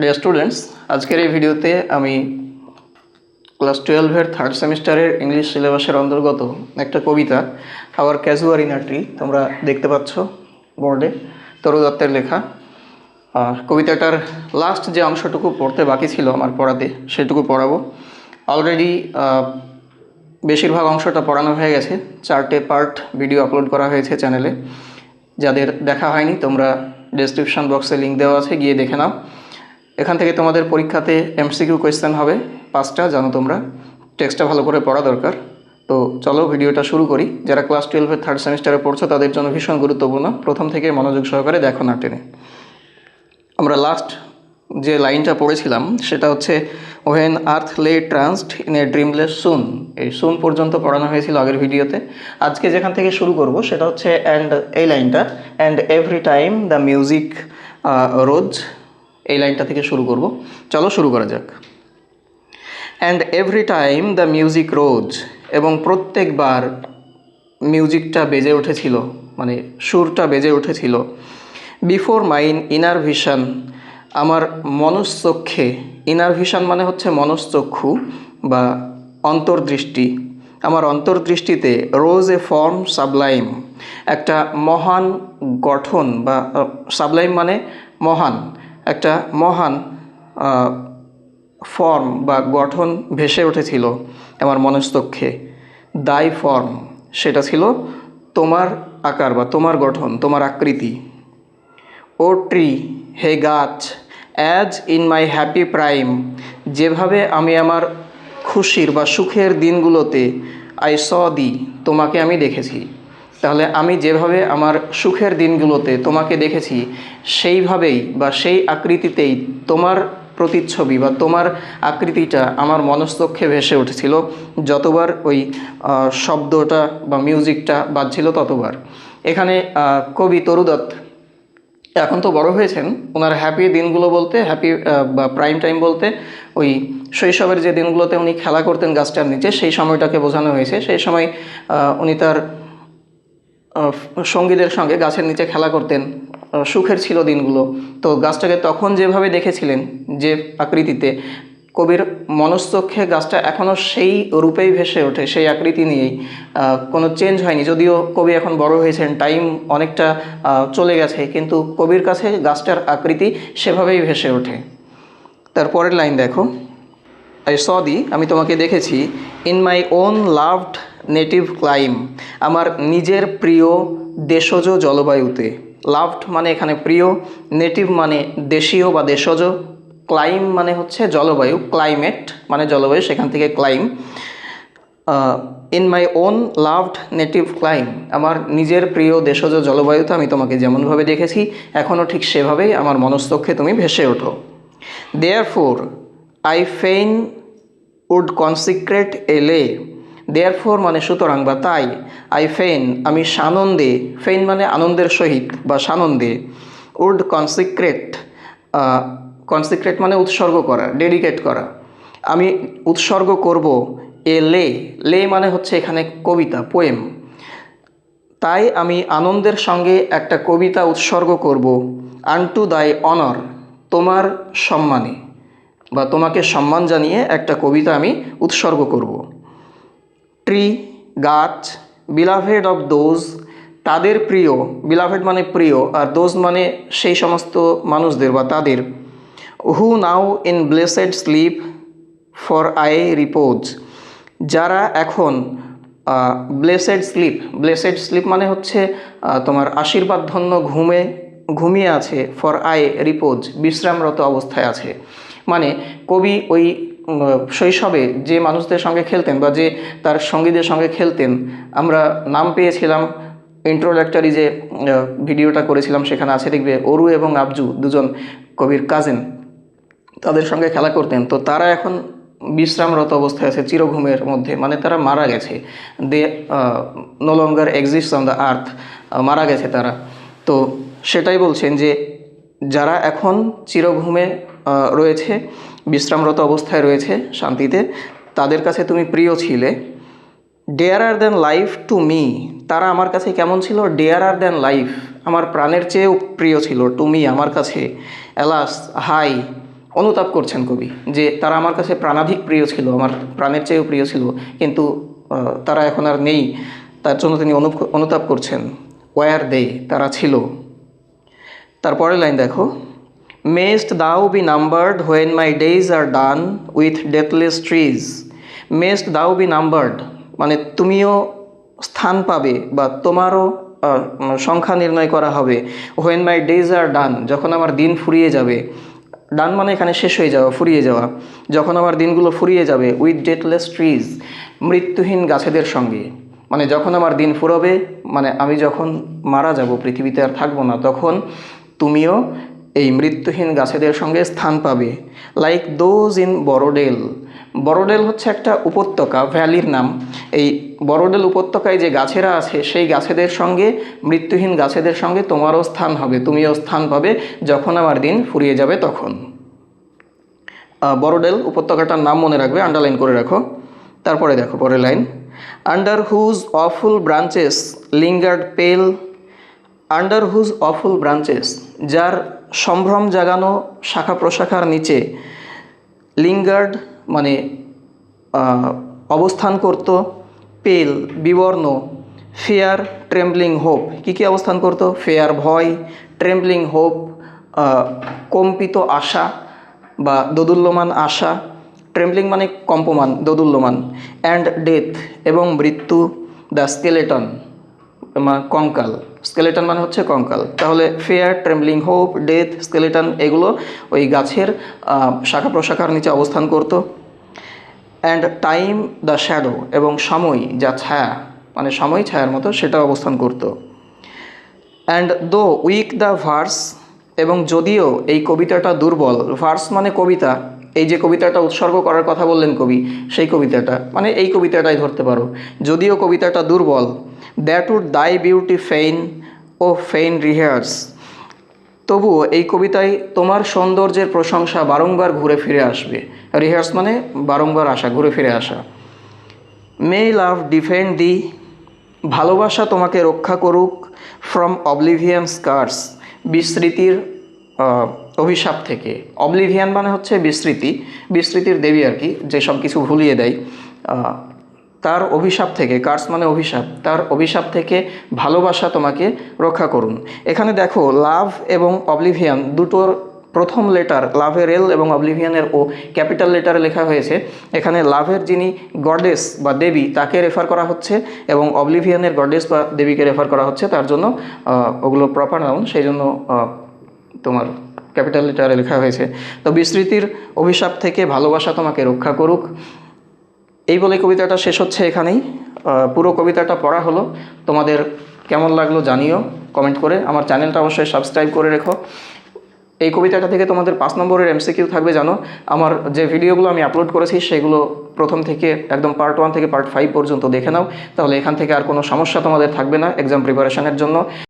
Dear students, আজকের এই ভিডিওতে আমি ক্লাস 12-এর থার্ড সেমিস্টারের ইংলিশ সিলেবাসের অন্তর্গত একটা কবিতা আওয়ার ক্যাজুয়াল ট্রি তোমরা দেখতে পাচ্ছ বোর্ডে, তরু দত্তের লেখা। কবিতাটার লাস্ট যে অংশটুকু পড়তে বাকি ছিল আমার পড়াতে, সেটুকু পড়াবো। অলরেডি বেশিরভাগ অংশটা পড়ানো হয়ে গেছে। 4টে পার্ট ভিডিও আপলোড করা হয়েছে চ্যানেলে। যাদের দেখা হয়নি তোমরা ডেসক্রিপশন বক্সে লিঙ্ক দেওয়া আছে, গিয়ে দেখে নাও। এখান থেকে তোমাদের পরীক্ষাতে এমসিকিউ কোয়েশ্চেন হবে 5টা, জানো তোমরা। টেক্সটটা ভালো করে পড়া দরকার। তো চলো ভিডিওটা শুরু করি। যারা ক্লাস 12-এর থার্ড সেমিস্টারে পড়ছো তাদের জন্য ভীষণ গুরুত্বপূর্ণ, প্রথম থেকে মনোযোগ সহকারে দেখো না টেনে। আমরা লাস্ট যে লাইনটা পড়েছিলাম সেটা হচ্ছে ওয়েন আর্থ লে ট্রান্সড ইন এ ড্রিমলেস সুন। এই সুন পর্যন্ত পড়ানো হয়েছিল আগের ভিডিওতে। আজকে যেখান থেকে শুরু করব সেটা হচ্ছে এই লাইনটা, and every time the music rose. এই লাইনটা থেকে শুরু করব। চলো শুরু করা যাক। And every time the music rose, এবং প্রত্যেকবার মিউজিকটা বেজে উঠেছিল, মানে সুরটা বেজে উঠেছিল। বিফোর মাইন ইনার ভিশন, আমার মনশ্চক্ষে। ইনার ভিশন মানে হচ্ছে মনশ্চক্ষু বা অন্তর্দৃষ্টি। আমার অন্তর্দৃষ্টিতে রোজ এ ফর্ম সাবলাইম, একটা মহান গঠন, বা সাবলাইম মানে মহান, একটা মহান ফর্ম বা গঠন ভেসে উঠেছিল আমার মনস্তক্ষে। দাই ফর্ম, সেটা ছিল তোমার আকার বা তোমার গঠন, তোমার আকৃতি। ও ট্রি, হে গাছ, as in my happy prime, যেভাবে আমি আমার খুশির বা সুখের দিনগুলোতে আই স দি, তোমাকে আমি দেখেছি। তাহলে আমি যেভাবে আমার সুখের দিনগুলোতে তোমাকে দেখেছি, সেইভাবেই বা সেই আকৃতিতেই তোমার প্রতিচ্ছবি বা তোমার আকৃতিটা আমার মনস্তক্ষে ভেসে উঠেছিল যতবার ওই শব্দটা বা মিউজিকটা বাজছিল ততবার। এখানে কবি তরু দত্ত এখন তো বড় হয়েছেন, ওনার হ্যাপি দিনগুলো বলতে, হ্যাপি বা প্রাইম টাইম বলতে ওই শৈশবের যে দিনগুলোতে উনি খেলা করতেন গাছটার নিচে, সেই সময়টাকে বোঝানো হয়েছে। সেই সময় উনি তার সঙ্গীদের সঙ্গে গাছের নিচে খেলা করতেন, সুখের ছিল দিনগুলো। তো গাছটাকে তখন যেভাবে দেখেছিলেন, যে আকৃতিতে, কবির মনস্তক্ষে গাছটা এখনও সেই রূপেই ভেসে ওঠে, সেই আকৃতি নিয়েই, কোনো চেঞ্জ হয়নি। যদিও কবি এখন বড় হয়েছেন, টাইম অনেকটা চলে গেছে, কিন্তু কবির কাছে গাছটার আকৃতি সেভাবেই ভেসে ওঠে। তারপরের লাইন দেখো, আই স দি, আমি তোমাকে দেখেছি, in my own loved native clime, আমার নিজের প্রিয় দেশজ জলবায়ুতে। লাভড মানে এখানে প্রিয়, নেটিভ মানে দেশীয় বা দেশজ, ক্লাইম মানে হচ্ছে জলবায়ু, ক্লাইমেট মানে জলবায়ু, সেখান থেকে clime. In my own loved native clime, আমার নিজের প্রিয় দেশজ জলবায়ুতে আমি তোমাকে যেমনভাবে দেখেছি, এখনও ঠিক সেভাবেই আমার মনস্তক্ষে তুমি ভেসে ওঠো। দেয়ারফোর আই ফেইন উড কনসিক্রেট এ লে, দেয়ারফোর মানে সুতরাং বা তাই, আই ফেইন আমি সানন্দে, ফেইন মানে আনন্দের সহিত বা সানন্দে, উড কনসিক্রেট, কনসিক্রেট মানে উৎসর্গ করা, ডেডিকেট করা, আমি উৎসর্গ করব, এ লে, লে মানে হচ্ছে এখানে কবিতা, পোয়েম। তাই আমি আনন্দের সঙ্গে একটা কবিতা উৎসর্গ করব, আনটু দাই অনর, তোমার সম্মানে, বা তোমাকে সম্মান জানিয়ে একটা কবিতা আমি উৎসর্গ করব। ট্রি গাছ, বিলাভেড অফ দোজ, তাদের প্রিয়, বিলাভেড মানে প্রিয়, আর দোজ মানে সেই সমস্ত মানুষদের বা তাদের, who now in blessed sleep for aye repose, যারা এখন ব্লেসেড স্লিপ, ব্লেসেড স্লিপ মানে হচ্ছে তোমার আশীর্বাদধন্য ঘুমে ঘুমিয়ে আছে, ফর আই রিপোজ বিশ্রামরত অবস্থায় আছে। মানে কবি ওই শৈশবে যে মানুষদের সঙ্গে খেলতেন বা যে তার সঙ্গীদের সঙ্গে খেলতেন, আমরা নাম পেয়েছিলাম ইন্ট্রোডাক্টরি যে ভিডিওটা করেছিলাম, সেখানে আছে দেখবে, অরু এবং আবজু, দুজন কবির কাজিন, তাদের সঙ্গে খেলা করতেন। তো তারা এখন বিশ্রামরত অবস্থায় আছে, চিরঘুমের মধ্যে, মানে তারা মারা গেছে, they no longer exist on the earth, মারা গেছে তারা। তো সেটাই বলছেন যে যারা এখন চিরঘুমে রয়েছে, বিশ্রামরত অবস্থায় রয়েছে শান্তিতে, তাদের কাছে তুমি প্রিয় ছিলে। ডেয়ারার দ্যান লাইফ টু মি, তারা আমার কাছে কেমন ছিল, ডেয়ারার দ্যান লাইফ, আমার প্রাণের চেয়েও প্রিয় ছিল, টু মি আমার কাছে। অ্যালাস হাই, অনুতাপ করছেন কবি যে তারা আমার কাছে প্রাণাধিক প্রিয় ছিল, আমার প্রাণের চেয়েও প্রিয় ছিল, কিন্তু তারা এখন আর নেই, তার জন্য তিনি অনুতাপ করছেন। ওয়ার দে, তারা ছিল। তারপরের লাইন দেখো, must thou be numbered when my days are done with deathless trees. Must thou be numbered মানে তুমিও স্থান পাবে বা তোমারও সংখ্যা নির্ণয় করা হবে। হোয়েন মাই ডেজ আর ডান, যখন আমার দিন ফুরিয়ে যাবে। ডান মানে এখানে শেষ হয়ে যাওয়া, ফুরিয়ে যাওয়া। যখন আমার দিনগুলো ফুরিয়ে যাবে, উইথ ডেথলেস ট্রিজ, মৃত্যুহীন গাছেদের সঙ্গে। মানে যখন আমার দিন ফুরবে, মানে আমি যখন মারা যাব, পৃথিবীতে আর থাকবো না, তখন তুমিও এই মৃত্যুহীন গাছেদের সঙ্গে স্থান পাবে। Like those in বড়োডেল। বড়োডেল হচ্ছে একটা উপত্যকা, ভ্যালির নাম। এই বড়োডেল উপত্যকায় যে গাছেরা আছে, সেই গাছেদের সঙ্গে, মৃত্যুহীন গাছেদের সঙ্গে তোমারও স্থান হবে, তুমিও স্থান পাবে যখন আমার দিন ফুরিয়ে যাবে তখন। বড়োডেল উপত্যকাটার নাম মনে রাখবে, আন্ডারলাইন করে রাখো। তারপরে দেখো পরের line, under whose awful branches lingered pale. Under whose awful branches, যার সম্ভ্রম জাগানো শাখা প্রশাখার নিচে, লিঙ্গার্ড মানে অবস্থান করত, পেল বিবর্ণ, ফেয়ার ট্রেম্বলিং হোপ। কী কী অবস্থান করত? ফেয়ার ভয়, ট্রেম্বলিং হোপ কম্পিত আশা বা দোদুল্যমান আশা, ট্রেম্বলিং মানে কম্পমান, দোদুল্যমান, অ্যান্ড ডেথ এবং মৃত্যু, দ্য স্কেলেটন কঙ্কাল। স্কেলেটন মানে হচ্ছে কঙ্কাল। তাহলে fair, trembling hope, death, skeleton এগুলো ওই গাছের শাখা প্রশাখার নিচে অবস্থান করত। অ্যান্ড টাইম দ্য শ্যাডো, এবং সময় যা ছায়া, মানে সময় ছায়ার মতো, সেটা অবস্থান করত। অ্যান্ড দো উইক দ্য ভার্স, এবং যদিও এই কবিতাটা দুর্বল, ভার্স মানে কবিতা, এই যে কবিতাটা উৎসর্গ করার কথা বললেন কবি, সেই কবিতাটা মানে এই কবিতাটাই ধরতে পারো। যদিও কবিতাটা দুর্বল, দ্যাট উড দাই বিউটি ফেইন ও ফেইন রিহার্স, তবুও এই কবিতায় তোমার সৌন্দর্যের প্রশংসা বারংবার ঘুরে ফিরে আসবে। রিহার্স মানে বারংবার আসা, ঘুরে ফিরে আসা। মে লাভ ডিফেন্ড দি, ভালোবাসা তোমাকে রক্ষা করুক, ফ্রম অবলিভিয়ান স্কার্স, বিস্মৃতির অভিশাপ থেকে। অবলিভিয়ান মানে হচ্ছে বিস্মৃতি, বিস্মৃতির দেবী আর কি, যে সব কিছু ভুলিয়ে দেয়। তার অভিশাপ থেকে, কার্স মানে অভিশাপ, তার অভিশাপ থেকে ভালোবাসা তোমাকে রক্ষা করুন। এখানে দেখো লাভ এবং অবলিভিয়ান দুটোর প্রথম লেটার, লাভের এল এবং অবলিভিয়ানের ও ক্যাপিটাল লেটারে লেখা হয়েছে। এখানে লাভের যিনি গডেস বা দেবী, তাকে রেফার করা হচ্ছে, এবং অবলিভিয়ানের গডেস বা দেবীকে রেফার করা হচ্ছে। তার জন্য ওগুলো প্রপার নাউন, সেই জন্য তোমার ক্যাপিটাল লেটারে লেখা হয়েছে। তো বিস্মৃতির অভিশাপ থেকে ভালোবাসা তোমাকে রক্ষা করুক, এই বলে কবিতাটা শেষ হচ্ছে এখানেই। পুরো কবিতাটা পড়া হলো, তোমাদের কেমন লাগলো জানিও কমেন্ট করে। আমার চ্যানেলটা অবশ্যই সাবস্ক্রাইব করে রেখো। এই কবিতাটা থেকে তোমাদের 5 নম্বরের এমসিকিউ থাকবে জানো। আমার যে ভিডিওগুলো আমি আপলোড করেছি সেগুলো প্রথম থেকে একদম পার্ট 1 থেকে পার্ট 5 পর্যন্ত দেখে নাও, তাহলে এখান থেকে আর কোনো সমস্যা তোমাদের থাকবে না এক্সাম প্রিপারেশনের জন্য।